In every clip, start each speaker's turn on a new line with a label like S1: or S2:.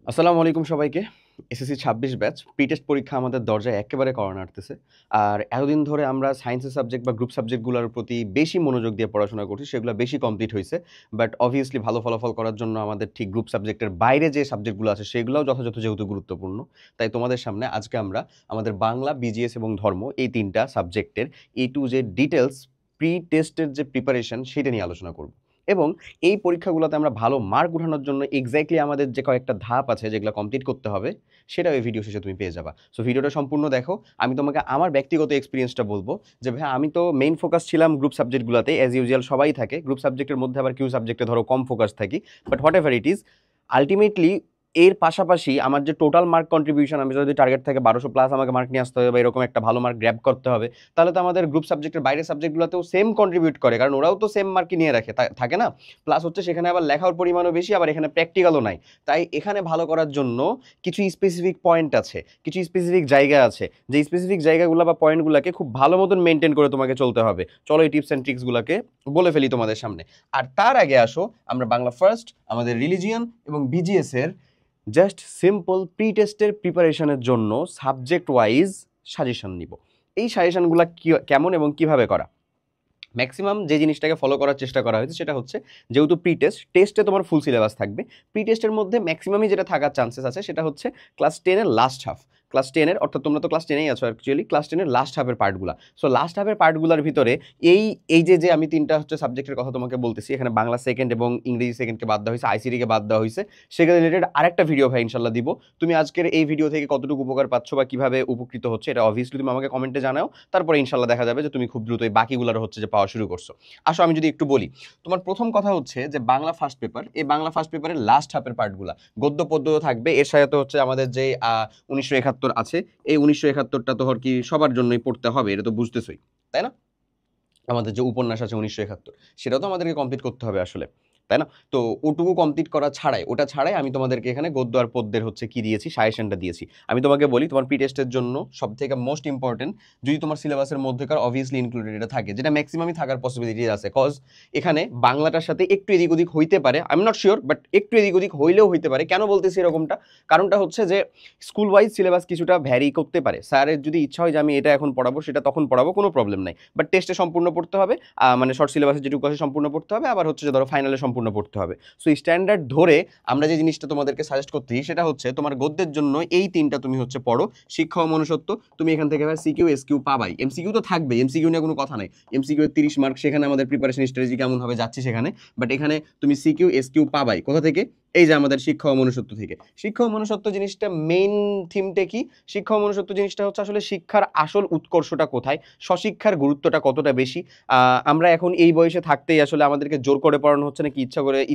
S1: আসসালামু আলাইকুম সবাইকে। এসএসসি ২৬ ব্যাচ প্রি-টেস্ট পরীক্ষা আমাদের দরজায় একেবারে কড়া নাড়তেছে। আর এতদিন ধরে আমরা সায়েন্সের সাবজেক্ট বা গ্রুপ সাবজেক্টগুলোর প্রতি বেশি মনোযোগ দিয়ে পড়াশোনা করছি, সেগুলো বেশি কমপ্লিট হইছে। বাট অবভিয়াসলি ভালো ফলাফল করার জন্য আমাদের ঠিক গ্রুপ সাবজেক্টের বাইরে যে সাবজেক্টগুলো আছে সেগুলোও যথাযথ যেহেতু গুরুত্বপূর্ণ। তাই তোমাদের সামনে আজকে আমরা আমাদের বাংলা, বিজিএস এবং ধর্ম এই ৩ টা সাবজেক্টের A to Z ডিটেইলস প্রি-টেস্টের যে প্রিপারেশন সেটা নিয়ে আলোচনা করব। এবং এই পরীক্ষাগুলোতে আমরা ভালো মার্ক উঠানোর জন্য এক্স্যাক্টলি আমাদের যে কয়েকটা ধাপ আছে যেগুলো কমপ্লিট করতে হবে, সেটাও এই ভিডিও শেষে তুমি পেয়ে যাবা। সো ভিডিওটা সম্পূর্ণ দেখো। আমি তোমাকে আমার ব্যক্তিগত এক্সপেরিয়েন্সটা বলব যে ভাই আমি তো মেইন ফোকাস ছিলাম গ্রুপ সাবজেক্টগুলোতে, অ্যাজ ইউজুয়াল সবাই থাকে। গ্রুপ সাবজেক্টের মধ্যে আবার কিউ সাবজেক্টে ধরো কম ফোকাস থাকি। But what ever it is, ultimately এর পাশাপাশি আমার যে টোটাল মার্ক কন্ট্রিবিউশন, আমি যদি টার্গেট থাকে ১২০০ প্লাস আমাকে মার্ক নিয়ে আসতে হবে বা এরকম একটা ভালো মার্ক গ্র্যাব করতে হবে, তাহলে তো আমাদের গ্রুপ সাবজেক্টের বাইরের সাবজেক্টগুলোতেও সেম কন্ট্রিবিউট করে, কারণ ওরাও তো সেম মার্কই নিয়ে রাখে থাকে না। প্লাস হচ্ছে সেখানে আবার লেখার পরিমাণও বেশি, আবার এখানে প্র্যাকটিক্যালও নাই। তাই এখানে ভালো করার জন্য কিছু স্পেসিফিক পয়েন্ট আছে, কিছু স্পেসিফিক জায়গা আছে, যে স্পেসিফিক জায়গাগুলো বা পয়েন্টগুলোকে খুব ভালো মতন মেনটেন করে তোমাকে চলতে হবে। চলো এই টিপস অ্যান্ড ট্রিক্সগুলোকে বলে ফেলি তোমাদের সামনে। আর তার আগে আসো আমরা বাংলা ফার্স্ট, আমাদের রিলিজিয়ন এবং বিজিএস এর জাস্ট সিম্পল প্রি টেস্টের প্রিপারেশনের জন্য সাবজেক্ট ওয়াইজ সাজেশন নিব। এই সাজেশনগুলো কেমন এবং কিভাবে করা, ম্যাক্সিমাম যে জিনিসটাকে ফলো করার চেষ্টা করা হয়েছে সেটা হচ্ছে, যেহেতু টেস্টে তোমার ফুল সিলেবাস থাকবে, প্রি টেস্টের মধ্যে ম্যাক্সিমামই যেটা থাকার চান্সেস আছে সেটা হচ্ছে ক্লাস 10-এর লাস্ট হাফ। ক্লাস 10-এর, অর্থাৎ তোমরা তো ক্লাস 10-এই আছো অ্যাকচুয়ালি, ক্লাস 10-এর লাস্ট হাফের পার্টগুলো। সো লাস্ট হাফের পার্টগুলোর ভিতরে এই এই যে আমি 3টা হচ্ছে সাবজেক্টের কথা তোমাকে বলতেছি, এখানে বাংলা সেকেন্ড এবং ইংরেজি সেকেন্ডকে বাদ দেওয়া হয়েছে, আইসিটিকে বাদ দেওয়া হয়েছে, সেগুলো রিলেটেড আরেকটা ভিডিও ভাই ইনশাল্লাহ দিব। তুমি আজকের এই ভিডিও থেকে কতটুকু উপকার পাচ্ছ বা কিভাবে উপকৃত হচ্ছে এটা অবভিয়াসলি তুমি আমাকে কমেন্টে জানাও। তারপরে ইনশাল্লাহ দেখা যাবে যে তুমি খুব দ্রুতই বাকিগুলোর হচ্ছে যে পাওয়া শুরু করছো। আসো আমি যদি একটু বলি, তোমার প্রথম কথা হচ্ছে যে বাংলা ফার্স্ট পেপার, এই বাংলা ফার্স্ট পেপারের লাস্ট হাফের পার্টগুলা গদ্য পদ্য থাকবে, এর সাথে হচ্ছে আমাদের যে ১৯৭১ আছে, এই ১৯৭১টা তো কি সবার জন্যই পড়তে হবে, এটা তো বুঝতেছই, তাই না? আমাদের যে উপন্যাস আছে ১৯৭১, সেটাও তো আমাদেরকে কমপ্লিট করতে হবে আসলে, তাই না? তো ওটুকু কমপ্লিট করা ছাড়াই, ওটা ছাড়াই আমি তোমাদেরকে এখানে গদ্য আর পদ্যের হচ্ছে কি দিয়েছি, সাজেশনটা দিয়েছি। আমি তোমাকে বলি, তোমার প্রি টেস্টের জন্য সব থেকে মোস্ট ইম্পর্টেন্ট, যদি তোমার সিলেবাসের মধ্যেকার অবভিয়াসলি ইনক্লুডেড এটা থাকে, যেটা ম্যাক্সিমামই থাকার পসিবিলিটি আছে, কজ এখানে বাংলাটার সাথে একটু এদিক ওদিক হইতে পারে, I am not sure, but একটু এদিক ওদিক হইলেও হইতে পারে। কেন বলতেছি এরকমটা? কারণটা হচ্ছে যে স্কুল ওয়াইজ সিলেবাস কিছুটা ভ্যারি করতে পারে। স্যারের যদি ইচ্ছা হয় যে আমি এটা এখন পড়াবো, সেটা তখন পড়াবো, কোনো প্রবলেম নাই। বাট টেস্টে সম্পূর্ণ পড়তে হবে, মানে শর্ট সিলেবাসে যেটুকু আছে সম্পূর্ণ পড়তে হবে, আবার হচ্ছে যে ধরো ফাইনালে সম্পূর্ণ পড়তে হবে। সো স্ট্যান্ডার্ড ধরে আমরা যে জিনিসটা তোমাদেরকে সাজেস্ট করতেছি সেটা হচ্ছে, তোমার গদ্যের জন্য এই 3টা তুমি হচ্ছে পড়ো, শিক্ষা ও মনুষ্যত্ব। তুমি এখান থেকে এবার সিকিউ এসকিউ পাবাই, এমসিকিউ তো থাকবে, এমসিকিউ নিয়ে কোনো কথা নাই। এমসিকিউ এর 30 মার্ক, সেখানে আমাদের প্রিপারেশন স্ট্র্যাটেজি কেমন হবে যাচ্ছি সেখানে। বাট এখানে তুমি সিকিউ এসকিউ পাবাই কোথা থেকে? এই যে আমাদের শিক্ষা ও মনুষ্যত্ব থেকে। শিক্ষা ও মনুষ্যত্ব জিনিসটা মেইন থিমটা কি? শিক্ষা ও মনুষ্যত্ব জিনিসটা হচ্ছে আসলে শিক্ষার আসল উৎকর্ষটা কোথায়, স্বশিক্ষার গুরুত্বটা কতটা বেশি। আমরা এখন এই বয়সে থাকতেই আসলে আমাদেরকে জোর করে পড়ানো হচ্ছে নাকি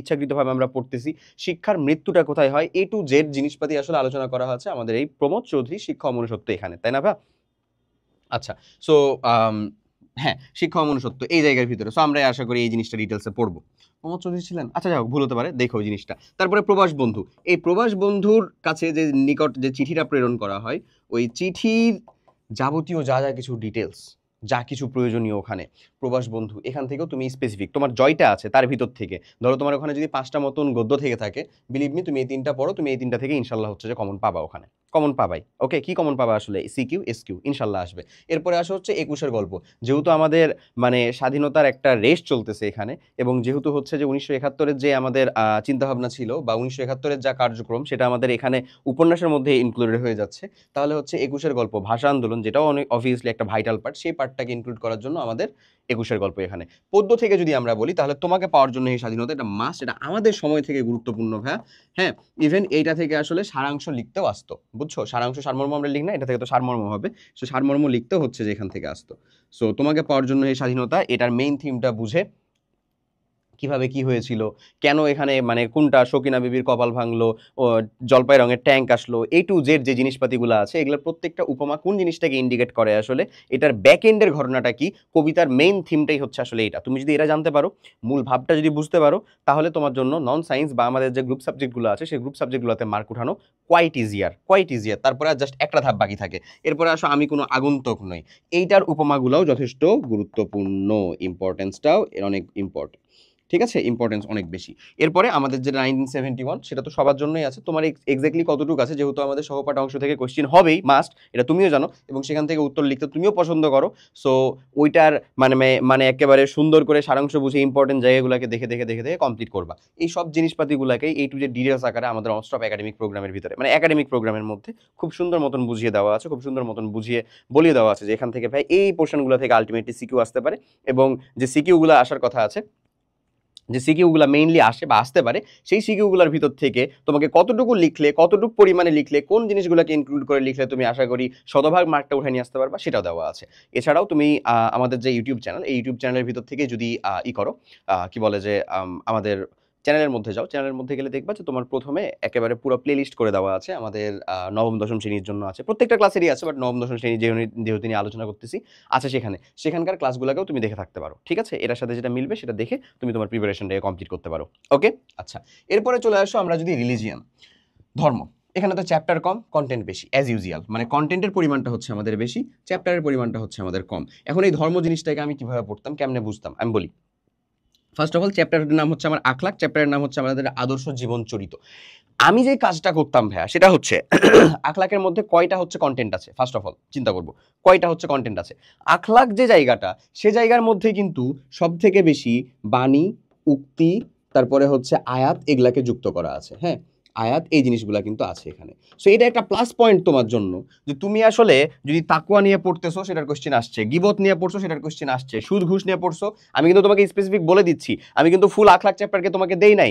S1: ইচ্ছাকৃতভাবে আমরা পড়তেছি, শিক্ষার মৃত্যুটা কোথায় হয়, A to Z জিনিসপাতি আসলে আলোচনা করা হচ্ছে আমাদের এই প্রমোদ চৌধুরী শিক্ষা ও মনুষ্যত্ব এখানে, তাই না ভাই? আচ্ছা। সো হ্যাঁ, শিক্ষা ও মনুষ্যত্ব এই জায়গার ভিতরে। সো আমরা আশা করি এই জিনিসটা ডিটেলসে পড়বো। প্রমোদ চৌধুরী ছিলেন, আচ্ছা যাই হোক, ভুল হতে পারে, দেখো ওই জিনিসটা। তারপরে প্রবাস বন্ধু, এই প্রবাস বন্ধুর কাছে যে নিকট যে চিঠিটা প্রেরণ করা হয়, ওই চিঠির যাবতীয় যা যা কিছু ডিটেলস, যা কিছু প্রয়োজনীয় ওখানে, প্রবাস বন্ধু এখান থেকেও তুমি স্পেসিফিক তোমার জয়টা আছে তার ভিতর থেকে, ধরো তোমার ওখানে যদি 5টা মতন গদ্য থেকে থাকে, বিলিভ মি তুমি এই 3টা পড়ো, তুমি এই 3টা থেকে ইনশাল্লাহ হচ্ছে যে কমন পাবা, ওখানে কমন পাবাই। ওকে, কি কমন পাবা আসলে? সিকিউ এসকিউ ইনশাল্লাহ আসবে। এরপরে আসা হচ্ছে 21-এর গল্প। যেহেতু আমাদের মানে স্বাধীনতার একটা রেস চলতেছে এখানে, এবং যেহেতু হচ্ছে যে 1971-এর যে আমাদের চিন্তাভাবনা ছিল বা 1971-এর যা কার্যক্রম, সেটা আমাদের এখানে উপন্যাসের মধ্যে ইনক্লুডেড হয়ে যাচ্ছে, তাহলে হচ্ছে 21-এর গল্প, ভাষা আন্দোলন, যেটাও অনেক অবভিয়াসলি একটা ভাইটাল পার্ট, সেই পার্টটাকে ইনক্লুড করার জন্য আমাদের 21-এর গল্প এখানে। পদ্য থেকে যদি আমরা বলি, তাহলে তোমাকে পাওয়ার জন্য এই স্বাধীনতা, এটা মাস্ট, এটা আমাদের সময় থেকে গুরুত্বপূর্ণ ভাইয়া। হ্যাঁ, ইভেন এইটা থেকে আসলে সারাংশ লিখতেও আসতো, বুঝছো? সারাংশ সারমর্ম আমরা লিখ না, এটা থেকে তো সারমর্ম হবে। সো সারমর্ম লিখতেও হচ্ছে যে এখান থেকে আসতো। সো তোমাকে পাওয়ার জন্য এই স্বাধীনতা, এটার মেইন থিমটা বুঝে কিভাবে কি হয়েছিল, কেন এখানে মানে কোনটা সকিনা বিবির কপাল ভাঙলো, ও জলপাই রঙের ট্যাঙ্ক আসলো, A to Z যে জিনিসপাতিগুলো আছে, এগুলোর প্রত্যেকটা উপমা কোন জিনিসটাকে ইন্ডিকেট করে আসলে, এটার ব্যাক এন্ডের ঘটনাটা কি, কবিতার মেইন থিমটাই হচ্ছে আসলে এটা। তুমি যদি এটা জানতে পারো, মূল ভাবটা যদি বুঝতে পারো, তাহলে তোমার জন্য নন সায়েন্স বা আমাদের যে গ্রুপ সাবজেক্টগুলো আছে সেই গ্রুপ সাবজেক্টগুলোতে মার্ক উঠানো কোয়াইট ইজিয়ার। তারপরে আর জাস্ট একটা ধাপ বাকি থাকে। এরপরে আসো, আমি কোনো আগন্তুক নই, এইটার উপমাগুলোও যথেষ্ট গুরুত্বপূর্ণ, ইম্পর্টেন্সটাও এর অনেক ইম্পর্টেন্ট। ঠিক আছে, ইম্পর্টেন্স অনেক বেশি। এরপরে আমাদের যে 1971 সেটা তো সবার জন্যই আছে, তোমার এক্স্যাক্টলি কতটুকু আছে, যেহেতু আমাদের সহপাঠ অংশ থেকে কোশ্চেন হবেই মাস্ট, এটা তুমিও জানো এবং সেখান থেকে উত্তর লিখতে তুমিও পছন্দ করো। সো ওইটার মানে একেবারে সুন্দর করে সারাংশ বুঝে ইম্পর্টেন্ট জায়গাগুলোকে দেখে দেখে দেখে দেখে কমপ্লিট করবা। এই সব জিনিসপাতিগুলোকে এই টু যে ডিটেলস আকারে আমাদের অনস্টপ একাডেমিক প্রোগ্রামের ভিতরে, মানে একাডেমিক প্রোগ্রামের মধ্যে খুব সুন্দর মতন বুঝিয়ে দেওয়া আছে, খুব সুন্দর মতন বুঝিয়ে বলিয়ে দেওয়া আছে যে এখান থেকে ভাই এই পোর্শনগুলো থেকে আলটিমেটলি সিকিউ আসতে পারে, এবং যে সিকিউগুলো আসার কথা আছে, যে সিকিউগুলো মেইনলি আসে বা আসতে পারে, সেই সিকিউগুলোর ভিতর থেকে তোমাকে কতটুকু লিখলে, কতটুকু পরিমাণে লিখলে, কোন জিনিসগুলোকে ইনক্লুড করে লিখলে তুমি আশা করি শতভাগ মার্কটা উঠে নিয়ে আসতে পারবা, সেটাও দেওয়া আছে। এছাড়াও তুমি আমাদের যে ইউটিউব চ্যানেল, এই ইউটিউব চ্যানেলের ভিতর থেকে যদি করো, কি বলে যে আমাদের চ্যানেলের মধ্যে যাও, চ্যানেলের মধ্যে গেলে দেখবা যে তোমার প্রথমে একেবারে পুরো প্লে লিস্ট করে দেওয়া আছে আমাদের নবম দশম শ্রেণীর জন্য আছে, প্রত্যেকটা ক্লাসেরই আছে, বাট নবম দশম শ্রেণী যেহেতু নিয়ে আলোচনা করতেছি আছে সেখানকার ক্লাসগুলোকেও তুমি দেখে থাকতে পারো। ঠিক আছে, এটার সাথে যেটা মিলবে সেটা দেখে তুমি তোমার প্রিপারেশনটাকে কমপ্লিট করতে পারো। ওকে, আচ্ছা, এরপরে চলে আসো আমরা যদি রিলিজিয়ান, ধর্ম। এখানে তো চ্যাপ্টার কম, কন্টেন্ট বেশি অ্যাজ ইউজুয়াল, মানে কন্টেন্টের পরিমাণটা হচ্ছে আমাদের বেশি, চ্যাপ্টারের পরিমাণটা হচ্ছে আমাদের কম। এখন এই ধর্ম জিনিসটাকে আমি কিভাবে পড়তাম, কেমনে বুঝতাম, আমি বলি। ফার্স্ট অফ অল, চ্যাপ্টারের নাম হচ্ছে আমার আখলাক, চ্যাপ্টারের নাম হচ্ছে আমাদের আদর্শ জীবন চরিত। আমি যে কাজটা করতাম ভাইয়া সেটা হচ্ছে আখলাকের মধ্যে কয়টা হচ্ছে কন্টেন্ট আছে, ফার্স্ট অফ অল চিন্তা করব কয়টা হচ্ছে কন্টেন্ট আছে। আখলাক যে জায়গাটা, সে জায়গার মধ্যে কিন্তু সব থেকে বেশি বাণী, উক্তি, তারপরে হচ্ছে আয়াত, এগুলাকে যুক্ত করা আছে। হ্যাঁ, আয়াত, এই জিনিসগুলা কিন্তু আছে এখানে। সো এটা একটা প্লাস পয়েন্ট তোমার জন্য, যে তুমি আসলে যদি তাকওয়া নিয়ে পড়তেছো সেটার কোশ্চেন আসছে, গীবত নিয়ে পড়ছো সেটার কোশ্চেন আসছে, সুদ ঘুষ নিয়ে পড়ছো, আমি কিন্তু তোমাকে স্পেসিফিক বলে দিচ্ছি, আমি কিন্তু ফুল আখলাক চ্যাপ্টারকে তোমাকে দেই নাই,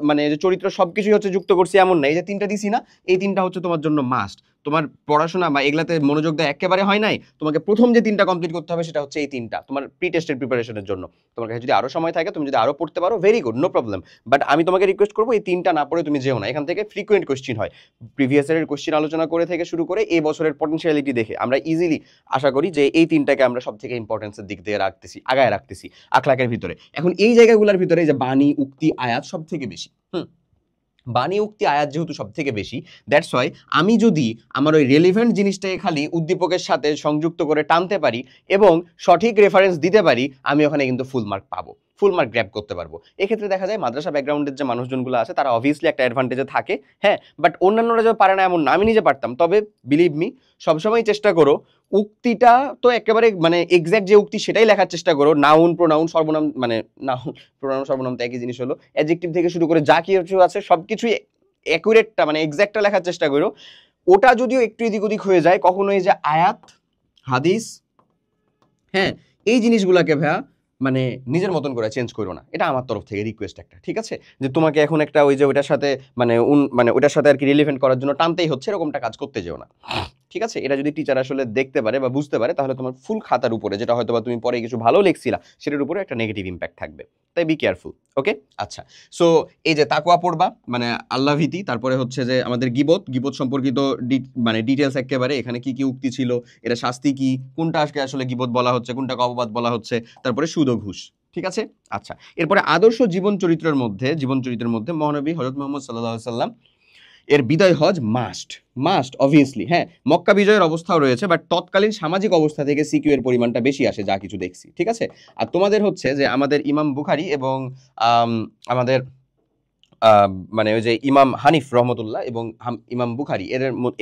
S1: মানে যে চরিত্র সবকিছুই হচ্ছে যুক্ত করছি এমন নাই, এই যে তিনটা দিছি না, এই তিনটা হচ্ছে তোমার জন্য মাস্ট। তোমার পড়াশোনা বা এগুলাতে মনোযোগ দেওয়া একেবারে হয় নাই, তোমাকে প্রথম যে তিনটা কমপ্লিট করতে হবে সেটা হচ্ছে এই তিনটা, তোমার প্রি টেস্টের প্রিপারেশনের জন্য। তোমার কাছে যদি আরো সময় থাকে, তুমি যদি আরো পড়তে পারো, very good, no problem, but আমি তোমাকে রিকোয়েস্ট করবো এই তিনটা না পড়ে তুমি যেও না। এখান থেকে ফ্রিকুয়েন্ট কোশ্চিন হয়, প্রিভিয়াস ইয়ারের কোশ্চিন আলোচনা করে থেকে শুরু করে এই বছরের পটেনশিয়ালিটি দেখে আমরা ইজিলি আশা করি যে এই তিনটাকে আমরা সব থেকে ইম্পর্টেন্সের দিক দিয়ে রাখতেছি, আগায় রাখতেছি আখলাকের ভিতরে। এখন এই জায়গাগুলোর ভিতরে যে বাণী, উক্তি, আয়াত সব থেকে বেশি, বাণী, উক্তি, আয়াত যেহেতু সব থেকে বেশি, দ্যাটস ওয়াই আমি যদি আমার ওই রেলিভেন্ট জিনিসটাকে খালি উদ্দীপকের সাথে সংযুক্ত করে টানতে পারি এবং সঠিক রেফারেন্স দিতে পারি, আমি ওখানে কিন্তু ফুল মার্ক পাবো, ফুল মার্ক গ্র্যাব করতে পারবো। এক্ষেত্রে দেখা যায় মাদ্রাসা ব্যাকগ্রাউন্ডের যে মানুষজনগুলো আছে তারা অবভিয়াসলি একটা অ্যাডভান্টেজে থাকে, হ্যাঁ, বাট অন্যান্যরা যে পারে না এমন না, আমি নিজে পারতাম। তবে বিলিভ মি, সবসময় চেষ্টা করো উক্তিটা তো একেবারে মানে এক্স্যাক্ট যে উক্তি সেটাই লেখার চেষ্টা করো, নাউন, প্রোনাউন, সর্বনাম, মানে নাউন, প্রোনাউন, সর্বনাম তো একই জিনিস হলো, অ্যাডজেক্টিভ থেকে শুরু করে যা কিছু আছে সবকিছুই অ্যাকুরেটটা মানে এক্স্যাক্টটা লেখার চেষ্টা করো। ওটা যদিও একটু এদিক ওদিক হয়ে যায় কখনোই, যে আয়াত, হাদিস, হ্যাঁ, এই জিনিসগুলোকে ভাইয়া মানে নিজের মতন করে চেঞ্জ করো না, এটা আমার তরফ থেকে রিকোয়েস্ট একটা। ঠিক আছে, যে তোমাকে এখন একটা ওই যে ওইটার সাথে মানে ওইটার সাথে আর কি রিলেভেন্ট করার জন্য টানতেই হচ্ছে, এরকমটা কাজ করতে যেও না। ঠিক আছে, এটা যদি টিচার আসলে দেখতে পারে বা বুঝতে পারে, তাহলে তোমার ফুল খাতার উপরে, যেটা হয়তো বা তুমি পরে কিছু ভালো লিখছিলা, সেটার উপরে একটা নেগেটিভ ইম্প্যাক্ট থাকবে। তাই বি কেয়ারফুল। ওকে, আচ্ছা, সো এই যে তাকওয়া পড়বা, মানে আল্লাহ ভীতি, তারপরে হচ্ছে যে আমাদের গীবত সম্পর্কিত মানে ডিটেলস একেবারে, এখানে কি কি উক্তি ছিল, এটা শাস্তি কি, কোনটা আজকে আসলে গীবত বলা হচ্ছে, কোনটা অপবাদ বলা হচ্ছে, তারপরে সুদ ও ঘুষ। ঠিক আছে, আচ্ছা, এরপরে আদর্শ জীবন চরিত্রের মধ্যে মহানবী হযরত মুহাম্মদ সাল্লাল্লাহু আলাইহি ওয়াসাল্লাম এর বিদায় হজ মাস্ট অবভিয়াসলি। হ্যাঁ, মক্কা বিজয়ের অবস্থাও রয়েছে, বাট তৎকালীন সামাজিক অবস্থা থেকে সিকিউ এর পরিমাণটা বেশি আসে, যা কিছু দেখছি। ঠিক আছে, আর তোমাদের হচ্ছে যে আমাদের ইমাম বুখারী এবং আমাদের মানে ওই যে ইমাম হানিফ রহমতুল্লাহ এবং ইমাম বুখারী,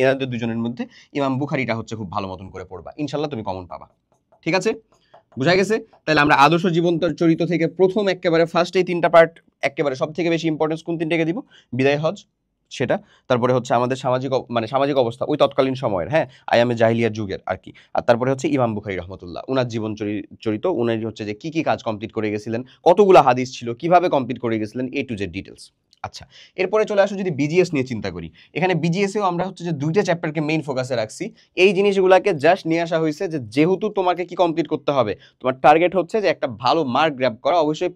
S1: এনাদের দুজনের মধ্যে ইমাম বুখারীটা হচ্ছে খুব ভালো মতন করে পড়বা, ইনশাল্লাহ তুমি কমন পাবা। ঠিক আছে, বুঝা গেছে? তাহলে আমরা আদর্শ জীবন চরিত্র থেকে প্রথম একেবারে ফার্স্ট এই তিনটা পার্ট একেবারে সব থেকে বেশি ইম্পর্টেন্স কোন তিনটাকে দিব, বিদায় হজ সেটা, তারপরে হচ্ছে আমাদের সামাজিক অবস্থা ওই তৎকালীন সময়ের, হ্যাঁ, আয়ামে জাহিলিয়ার যুগের আর কি, আর তারপরে হচ্ছে ইমাম বুখারী রহমতুল্লাহ, উনার জীবন চরিত, উনি হচ্ছে যে কি কি কাজ কমপ্লিট করে গেছিলেন, কতগুলো হাদিস ছিল, কিভাবে কমপ্লিট করে গেছিলেন, এ টু জেড ডিটেলস। আচ্ছা, এরপরে চলে আসো যদি বিজিএস নিয়ে চিন্তা করি, এখানে বিজিএসেও আমরা হচ্ছে যে দুইটা চ্যাপ্টারকে মেইন ফোকাসে রাখছি। এই জিনিসগুলোকে জাস্ট নিয়ে আসা হয়েছে যে যেহেতু তোমাকে কি কমপ্লিট করতে হবে, তোমার টার্গেট হচ্ছে যে একটা ভালো মার্ক গ্র্যাব করা, অবশ্যই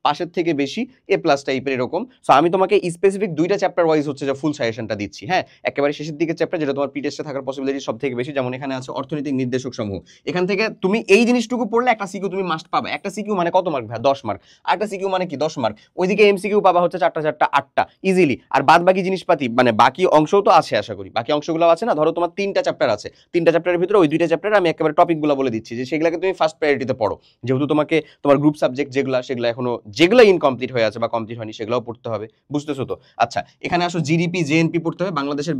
S1: পাশের থেকে বেশি A+ টাইপের এরকম। সো আমি তোমাকে স্পেসিফিক দুইটা চ্যাপ্টার ওয়াইজ হচ্ছে যে ফুল সাজেশনটা দিচ্ছি। হ্যাঁ, একেবারে শেষের দিকে চ্যাপ্টার যেটা তোমার প্রি-টেস্টে থাকার পসিবিলিটি সব থেকে বেশি, যেমন এখানে আছে অর্থনৈতিক নির্দেশক সমূহ। এখান থেকে তুমি এই জিনিসটুকু পড়লে একটা সিকিউ তুমি মাস্ট পাবে। একটা সিকিউ মানে কত মার্ক ভাই? 10 মার্ক। আর একটা সিকিউ মানে কি 10 মার্ক। ওইদিকে এমসিকিউ পাবা হচ্ছে 4টা চারটা 8টা ইজিলি। আর বাদ বাকি জিনিসপাতি মানে বাকি অংশও তো আছে, আশা করি বাকি অংশগুলো আছে না। ধরো তোমার 3টা চ্যাপ্টার আছে, 3টা চ্যাপ্টারের ভিতরে ওই 2টা চ্যাপ্টারে আমি একেবারে টপিকগুলো বলে দিচ্ছি যে সেগুলোকে তুমি ফার্স্ট প্রায়োরিটিতে পড়ো, যেহেতু তোমাকে তোমার গ্রুপ সাবজেক্ট সেগুলো এখনো যেগুলো ইনকমপ্লিট হয়ে আছে বা কমপ্লিট হয়নি সেগুলোও পড়তে হবে, বুঝতেছো তো? আচ্ছা, এখানে আসো জিডিপি জেএনপি পড়তে হবে, বাংলাদেশের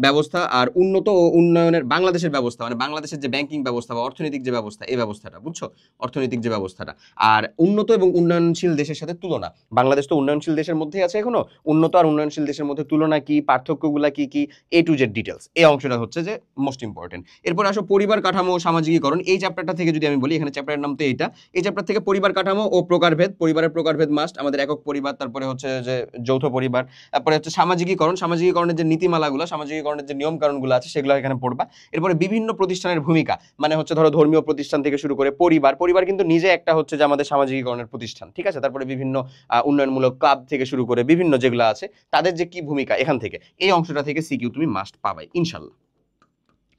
S1: ব্যবস্থা আর উন্নত ও উন্নয়নের বাংলাদেশের ব্যবস্থা, মানে বাংলাদেশের যে ব্যাংকিং ব্যবস্থা বা অর্থনৈতিক যে ব্যবস্থা, এই ব্যবস্থাটা বুঝছো, অর্থনৈতিক যে ব্যবস্থাটা। আর উন্নত এবং উন্নয়নশীল দেশের সাথে তুলনা, বাংলাদেশ তো উন্নয়নশীল দেশের মধ্যেই আছে এখনো, উন্নত আর উন্নয়নশীল দেশের মধ্যে তুলনা কি, পার্থক্যগুলা কি কি, A to Z ডিটেলস, এই অংশটা হচ্ছে যে মোস্ট ইম্পর্টেন্ট। এরপর আসো পরিবার কাঠামো ও সামাজিকীকরণ, এই চ্যাপ্টারটা থেকে যদি আমি বলি, এখানে চ্যাপ্টারের নাম তো এইটা, এই চ্যাপ্টার থেকে পরিবার কাঠামো ও প্রকারভেদ, পরিবারের প্রকারভেদ মাস্ট, আমাদের একক পরিবার, তারপরে হচ্ছে যে যৌথ পরিবার, তারপরে হচ্ছে সামাজিকীকরণের যে নীতিমালাগুলো, সামাজিকীকরণের যে নিয়ম কানুনগুলো আছে সেগুলো এখানে পড়বা। এরপরে বিভিন্ন প্রতিষ্ঠানের ভূমিকা, মানে হচ্ছে ধরো ধর্মীয় প্রতিষ্ঠান থেকে শুরু করে পরিবার কিন্তু নিজে একটা হচ্ছে যে আমাদের সামাজিকীকরণের প্রতিষ্ঠান, ঠিক আছে? তারপরে বিভিন্ন উন্নয়নমূলক ক্লাব থেকে শুরু করে বিভিন্ন যেগুলো আছে তাদের যে কি ভূমিকা, এখান থেকে এই অংশটা থেকে সিকিউ তুমি মাস্ট পাবাই ইনশাল্লাহ।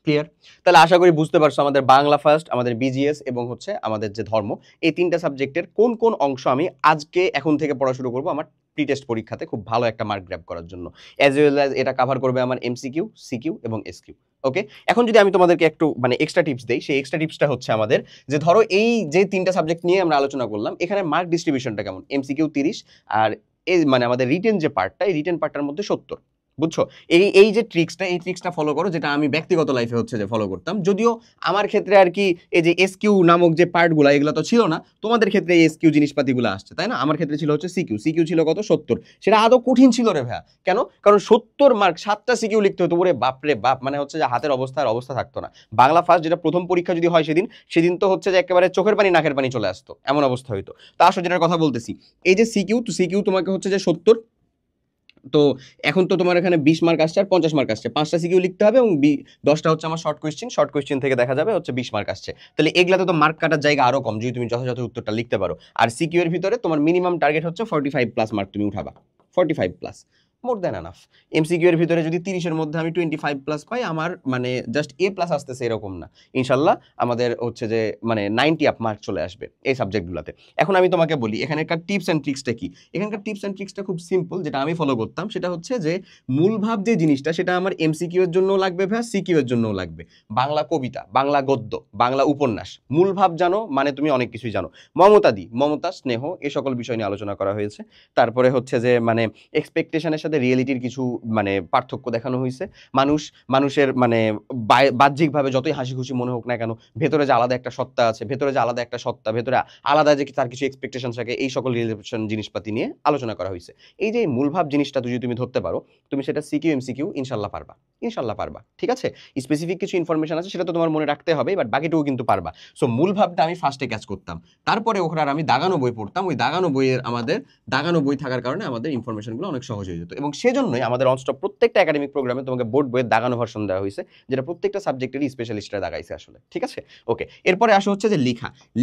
S1: ক্লিয়ার? তাহলে আশা করি বুঝতে পারছো আমাদের বাংলা ফার্স্ট, আমাদের বিজিএস এবং হচ্ছে আমাদের যে ধর্ম, এই 3টা সাবজেক্টের কোন কোন অংশ আমি আজকে এখন থেকে পড়া শুরু করবো আমার প্রি টেস্ট পরীক্ষাতে খুব ভালো একটা মার্ক গ্র্যাব করার জন্য, অ্যাজ ওয়েল অ্যাজ এটা কভার করবে আমার এমসিকিউ, সিকিউ এবং এসকিউ। ওকে, এখন যদি আমি তোমাদেরকে একটু মানে এক্সট্রা টিপস দেই, সেই এক্সট্রা টিপসটা হচ্ছে আমাদের যে ধরো এই যে 3টা সাবজেক্ট নিয়ে আমরা আলোচনা করলাম, এখানে মার্ক ডিস্ট্রিবিউশনটা কেমন, এমসিকিউ 30 আর এই মানে আমাদের রিটেন যে পার্টটা, এই রিটেন পার্টটার মধ্যে 70, বুঝছো? এই যে ট্রিক্সটা ফলো করো, যেটা আমি ব্যক্তিগত লাইফে হচ্ছে যে ফলো করতাম, যদিও আমার ক্ষেত্রে আর কি এই যে এসকিউ নামক যে পার্টগুলো এগুলো তো ছিল না, তোমাদের ক্ষেত্রে এই এসকিউ জিনিসপাতিগুলো আসছে, তাই না? আমার ক্ষেত্রে ছিল হচ্ছে সিকিউ ছিল কত 70, সেটা আদৌ কঠিন ছিল রে ভাইয়া, কেন? কারণ 70 মার্ক 7টা সিকিউ লিখতে হতো, ওরে বাপ রে বাপ, মানে হচ্ছে যে হাতের অবস্থা থাকতো না। বাংলা ফার্স্ট যেটা প্রথম পরীক্ষা যদি হয় সেদিন তো হচ্ছে যে একেবারে চোখের পানি নাকের পানি চলে আসতো, এমন অবস্থা হইতো। তা আসলে যেটার কথা বলতেছি, এই যে সিকিউ তোমাকে হচ্ছে যে 70, তো এখন তো তোমার এখানে 20 মার্ক আসছে আর 50 মার্ক আসছে, 5টা সিকিউ লিখতে হবে এবং 10টা হচ্ছে আমার শর্ট কোয়েশ্চেন থেকে দেখা যাবে হচ্ছে 20 মার্ক আসছে। তাহলে এগুলাতে তো মার্ক কাটার জায়গা আরো কম যদি তুমি যথাযথ উত্তরটা লিখতে পারো। আর সিকিউ এর ভিতরে তোমার মিনিমাম টার্গেট হচ্ছে 45 প্লাস মার্ক তুমি উঠাবা, 45 plus, more than enough. MCQ এর ভিতরে যদি 30-এর মধ্যে আমি 25 প্লাস পাই, আমার মানে জাস্ট A প্লাস আসতেছে এরকম না, ইনশাল্লাহ আমাদের হচ্ছে যে মানে 90 আপ মার্ক চলে আসবে এই সাবজেক্টগুলোতে। এখন আমি তোমাকে বলি এখানকার টিপস অ্যান্ড ট্রিক্সটা কি। এখানকার টিপস অ্যান্ড ট্রিক্সটা খুব সিম্পল, যেটা আমি ফলো করতাম সেটা হচ্ছে যে মূল ভাব যে জিনিসটা সেটা আমার এমসিকিউ এর জন্যও লাগবে ভাই, সিকিউ এর জন্যও লাগবে। বাংলা কবিতা, বাংলা গদ্য, বাংলা উপন্যাস, মূল ভাব জানো মানে তুমি অনেক কিছুই জানো। মমতা, স্নেহ, এই সকল বিষয় নিয়ে আলোচনা করা হয়েছে। তারপরে হচ্ছে যে মানে এক্সপেকটেশনের সাথে রিয়েলিটির কিছু মানে পার্থক্য দেখানো হয়েছে। মানুষের মানে বাহ্যিকভাবে যতই হাসি খুশি মনে হোক না কেন, ভেতরে যে আলাদা একটা সত্তা আছে, ভেতরে আলাদা যে তার কিছু এক্সপেকটেশন থাকে, এই সকল রিলেশন জিনিসপাতি নিয়ে আলোচনা করা হয়েছে। এই যে মূলভাব জিনিসটা যদি তুমি ধরতে পারো, তুমি সেটা সিকিউ এমসিকিউ ইনশাল্লাহ পারবা, ঠিক আছে? স্পেসিফিক কিছু ইনফরমেশন আছে সেটা তো তোমার মনে রাখতে হবে, বাট বাকিটুকু কিন্তু পারবা। সো মূলভাবটা আমি ফার্স্টে ক্যাচ করতাম, তারপরে ওখানে আমি দাগানো বই পড়তাম, ওই দাগানো বই থাকার কারণে আমাদের ইনফরমেশনগুলো অনেক সহজ হয়ে যেত। এবং সেজন্যই আমাদের অনস্টপ প্রত্যেকটা একাডেমিক প্রোগ্রামে তোমাকে বোর্ড বইয়ের দাগানো ভার্সন দেওয়া হয়েছে, যেটা প্রত্যেকটা সাবজেক্টেরই স্পেশালিস্টরা দাগাইছে আসলে, ঠিক আছে? ওকে, এরপরে আসা হচ্ছে যে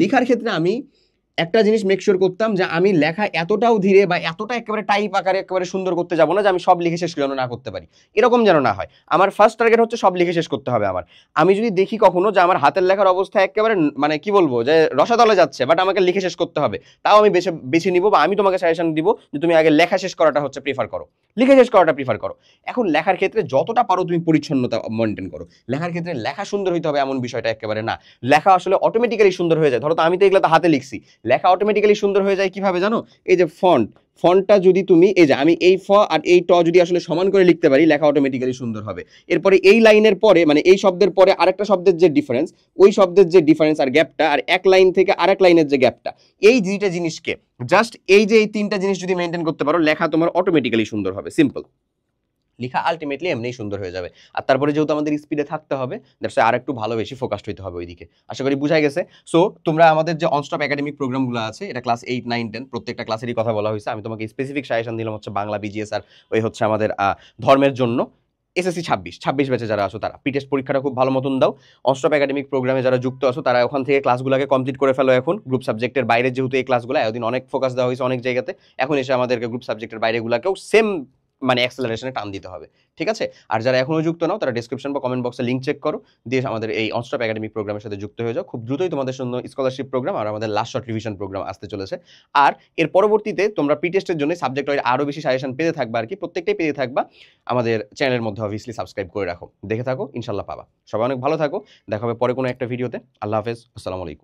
S1: লেখার ক্ষেত্রে আমি একটা জিনিস মেক শিওর করতাম যে আমি লেখা এতটাও ধীরে বা এতটা একেবারে টাইপ আকারে একেবারে সুন্দর করতে যাবো না যে আমি সব লিখে শেষ যেন না করতে পারি, এরকম যেন না হয়। আমার ফার্স্ট টার্গেট হচ্ছে সব লিখে শেষ করতে হবে আমার। আমি যদি দেখি কখনো যে আমার হাতের লেখার অবস্থা একেবারে মানে কি বলবো যে রসাতলে যাচ্ছে, বাট আমাকে লিখে শেষ করতে হবে, তাও আমি বেছে নিব বা আমি তোমাকে সাজেশন দিব যে তুমি আগে লেখা শেষ করাটা হচ্ছে প্রিফার করো, লিখে শেষ করাটা প্রিফার করো। এখন লেখার ক্ষেত্রে যতটা পারো তুমি পরিচ্ছন্নতা মেনটেন করো। লেখার ক্ষেত্রে লেখা সুন্দর হইতে হবে এমন বিষয়টা একেবারে না, লেখা আসলে অটোমেটিক্যালি সুন্দর হয়ে যায়। ধরো তো আমি তো এগুলো হাতে লিখছি, লেখা অটোমেটিক্যালি সুন্দর হয়ে যায় কিভাবে জানো? এই যে ফন্টটা যদি তুমি এই যে আমি এই ফ আর এই ট যদি আসলে সমান করে লিখতে পারি, লেখা অটোমেটিক্যালি সুন্দর হবে। এরপরে এই লাইনের পরে মানে এই শব্দের পরে আরেকটা শব্দের যে ডিফারেন্স, ওই শব্দের যে ডিফারেন্স আর গ্যাপটা, আর এক লাইন থেকে আরেক লাইনের যে গ্যাপটা, এই দুইটা জিনিসকে জাস্ট এই যে এই 3টা জিনিস যদি মেনটেন করতে পারো, লেখা তোমার অটোমেটিক্যালি সুন্দর হবে। সিম্পল, লেখা আলটিমেটলি এমনিই সুন্দর হয়ে যাবে। আর তারপরে যেহেতু আমাদের স্পিডে থাকতে হবে, দ্যাটস আর একটু ভালো বেশি ফোকাসড হইতে হবে ওইদিকে। আশা করি বুঝাই গেছে। সো তোমরা আমাদের যে অনস্টপ একাডেমিক প্রোগ্রামগুলো আছে, এটা ক্লাস 8, 9, 10 প্রত্যেকটা ক্লাসেরই কথা বলা হয়েছে। আমি তোমাকে স্পেসিফিক সাজেশন দিলাম হচ্ছে বাংলা বিজিএস আর ওই হচ্ছে আমাদের ধর্মের জন্য এসএসসি 26 ব্যাচে যারা আছো তারা প্রিটেস্ট পরীক্ষাটা খুব ভালো মতন দাও। অনস্টপ একাডেমিক প্রোগ্রামে যারা যুক্ত আছো তারা ওখান থেকে ক্লাসগুলোকে কমপ্লিট করে ফেলো। এখন গ্রুপ সাবজেক্টের বাইরে যেহেতু এই ক্লাসগুলো এতদিন অনেক ফোকাস দেওয়া হয়েছে অনেক জায়গাতে, এখন এসে আমাদেরকে গ্রুপ সাবজেক্টের বাইরেগুলোকেও সেম মানে অ্যাক্সেলারেশনে টান দিতে হবে। ঠিক আছে? আর যারা এখনো যুক্ত নাও তারা ডেসক্রিপশন বা কমেন্ট বক্সে লিংক চেক করো। দিয়ে আমাদের এই অনস্টপ একাডেমিক প্রোগ্রামের সাথে যুক্ত হয়ে যাও। খুব দ্রুতই তোমাদের জন্য স্কলারশিপ প্রোগ্রাম আর আমাদের লাস্ট শর্ট রিভিশন প্রোগ্রাম আসতে চলেছে। আর এর পরবর্তীতে তোমরা প্রি-টেস্টের জন্য সাবজেক্ট ওয়াইজ আরো বেশি সাজেশন পেতে থাকবা আরকি। প্রত্যেকটাই পেতে থাকবা। আমাদের চ্যানেলের মধ্যে অবভিয়াসলি সাবস্ক্রাইব করে রাখো। দেখে থাকো, ইনশাআল্লাহ পাবা। সবাই অনেক ভালো থাকো। দেখা হবে পরে কোনো একটা ভিডিওতে। আল্লাহ হাফেজ। আসসালামু আলাইকুম।